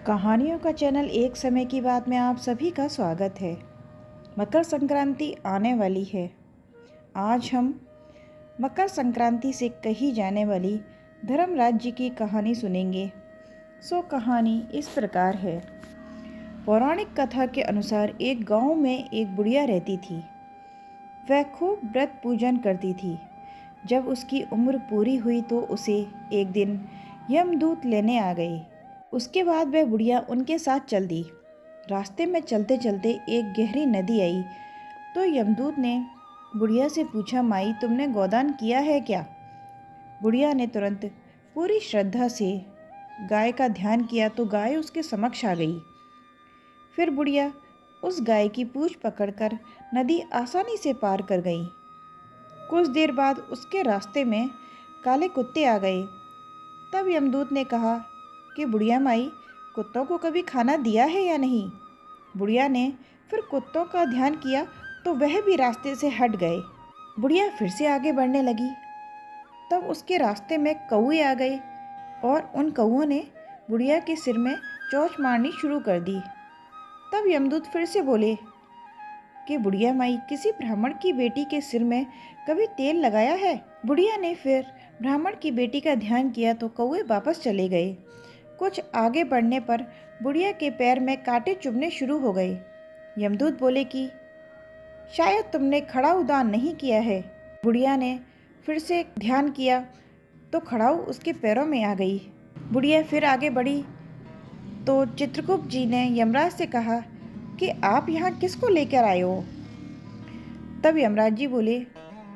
कहानियों का चैनल एक समय की बात में आप सभी का स्वागत है। मकर संक्रांति आने वाली है। आज हम मकर संक्रांति से कही जाने वाली धर्मराज जी की कहानी सुनेंगे। कहानी इस प्रकार है। पौराणिक कथा के अनुसार एक गांव में एक बुढ़िया रहती थी। वह खूब व्रत पूजन करती थी। जब उसकी उम्र पूरी हुई तो उसे एक दिन यमदूत लेने आ गए। उसके बाद वह बुढ़िया उनके साथ चल दी। रास्ते में चलते चलते एक गहरी नदी आई तो यमदूत ने बुढ़िया से पूछा, माई तुमने गोदान किया है क्या? बुढ़िया ने तुरंत पूरी श्रद्धा से गाय का ध्यान किया तो गाय उसके समक्ष आ गई। फिर बुढ़िया उस गाय की पूंछ पकड़कर नदी आसानी से पार कर गई। कुछ देर बाद उसके रास्ते में काले कुत्ते आ गए। तब यमदूत ने कहा कि बुढ़िया माई, कुत्तों को कभी खाना दिया है या नहीं? बुढ़िया ने फिर कुत्तों का ध्यान किया तो वह भी रास्ते से हट गए। बुढ़िया फिर से आगे बढ़ने लगी। तब उसके रास्ते में कौवे आ गए और उन कौवों ने बुढ़िया के सिर में चोंच मारनी शुरू कर दी। तब यमदूत फिर से बोले कि बुढ़िया माई, किसी ब्राह्मण की बेटी के सिर में कभी तेल लगाया है? बुढ़िया ने फिर ब्राह्मण की बेटी का ध्यान किया तो कौवे वापस चले गए। कुछ आगे बढ़ने पर बुढ़िया के पैर में कांटे चुभने शुरू हो गए। यमदूत बोले कि शायद तुमने खड़ाऊ दान नहीं किया है। बुढ़िया ने फिर से ध्यान किया तो खड़ाऊ उसके पैरों में आ गई। बुढ़िया फिर आगे बढ़ी तो चित्रगुप्त जी ने यमराज से कहा कि आप यहाँ किसको लेकर आए हो? तब यमराज जी बोले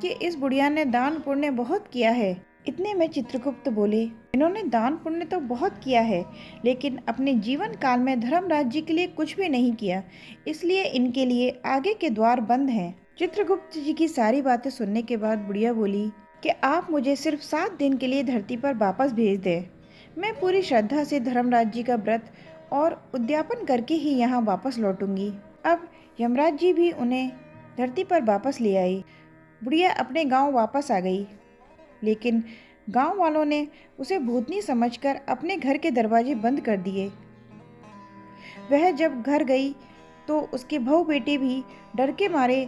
कि इस बुढ़िया ने दान पुण्य बहुत किया है। इतने में चित्रगुप्त बोले, इन्होंने दान पुण्य तो बहुत किया है लेकिन अपने जीवन काल में धर्मराज जी के लिए कुछ भी नहीं किया, इसलिए इनके लिए आगे के द्वार बंद हैं। चित्रगुप्त जी की सारी बातें सुनने के बाद बुढ़िया बोली कि आप मुझे सिर्फ 7 दिन के लिए धरती पर वापस भेज दें। मैं पूरी श्रद्धा से धर्मराज जी का व्रत और उद्यापन करके ही यहाँ वापस लौटूंगी। अब यमराज जी भी उन्हें धरती पर वापस ले आई। बुढ़िया अपने गांव वापस आ गई, लेकिन गांव वालों ने उसे भूतनी समझकर अपने घर के दरवाजे बंद कर दिए। वह जब घर गई तो उसके बहू बेटे भी डर के मारे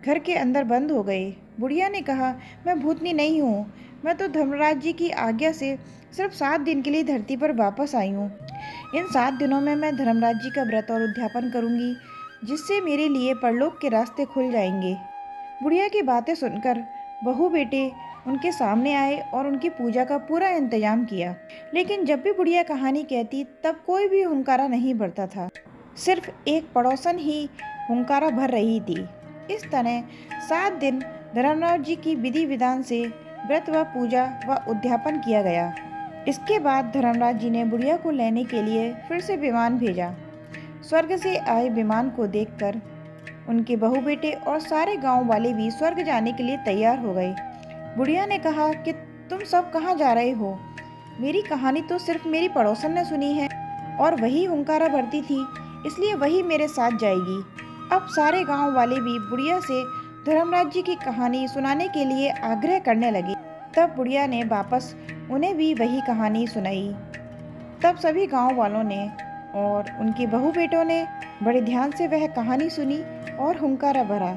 घर के अंदर बंद हो गए। बुढ़िया ने कहा, मैं भूतनी नहीं हूँ, मैं तो धर्मराज जी की आज्ञा से सिर्फ 7 दिन के लिए धरती पर वापस आई हूँ। इन 7 दिनों में मैं धर्मराज जी का व्रत और उद्यापन करूँगी, जिससे मेरे लिए परलोक के रास्ते खुल जाएंगे। बुढ़िया की बातें सुनकर बहू बेटे उनके सामने आए और उनकी पूजा का पूरा इंतजाम किया। लेकिन जब भी बुढ़िया कहानी कहती तब कोई भी हुंकारा नहीं भरता था। सिर्फ एक पड़ोसन ही हुंकारा भर रही थी। इस तरह 7 दिन धर्मराज जी की विधि विधान से व्रत व पूजा व उद्यापन किया गया। इसके बाद धर्मराज जी ने बुढ़िया को लेने के लिए फिर से विमान भेजा। स्वर्ग से आए विमान को देखकर उनके बहू बेटे और सारे गांव वाले भी स्वर्ग जाने के लिए तैयार हो गए। बुढ़िया ने कहा कि तुम सब कहाँ जा रहे हो? मेरी कहानी तो सिर्फ मेरी पड़ोसन ने सुनी है और वही हुंकारा भरती थी, इसलिए वही मेरे साथ जाएगी। अब सारे गांव वाले भी बुढ़िया से धर्मराज जी की कहानी सुनाने के लिए आग्रह करने लगे। तब बुढ़िया ने वापस उन्हें भी वही कहानी सुनाई। तब सभी गांव वालों ने और उनके बहू बेटों ने बड़े ध्यान से वह कहानी सुनी और हुंकारा भरा।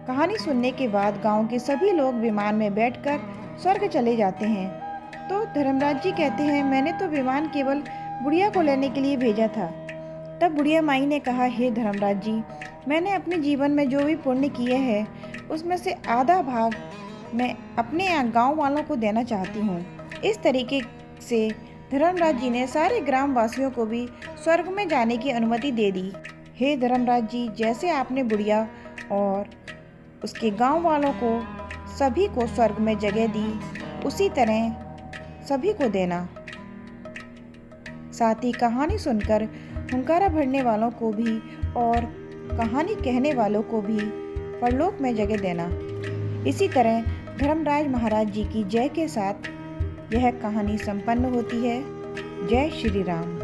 कहानी सुनने के बाद गांव के सभी लोग विमान में बैठकर स्वर्ग चले जाते हैं। तो धर्मराज जी कहते हैं, मैंने तो विमान केवल बुढ़िया को लेने के लिए भेजा था। तब बुढ़िया माई ने कहा, हे धर्मराज जी, मैंने अपने जीवन में जो भी पुण्य किए हैं उसमें से आधा भाग मैं अपने गांव वालों को देना चाहती हूँ। इस तरीके से धर्मराज जी ने सारे ग्रामवासियों को भी स्वर्ग में जाने की अनुमति दे दी। हे धर्मराज जी, जैसे आपने बुढ़िया और उसके गांव वालों को सभी को स्वर्ग में जगह दी, उसी तरह सभी को देना। साथ ही कहानी सुनकर हुंकारा भरने वालों को भी और कहानी कहने वालों को भी परलोक में जगह देना। इसी तरह धर्मराज महाराज जी की जय के साथ यह कहानी संपन्न होती है। जय श्री राम।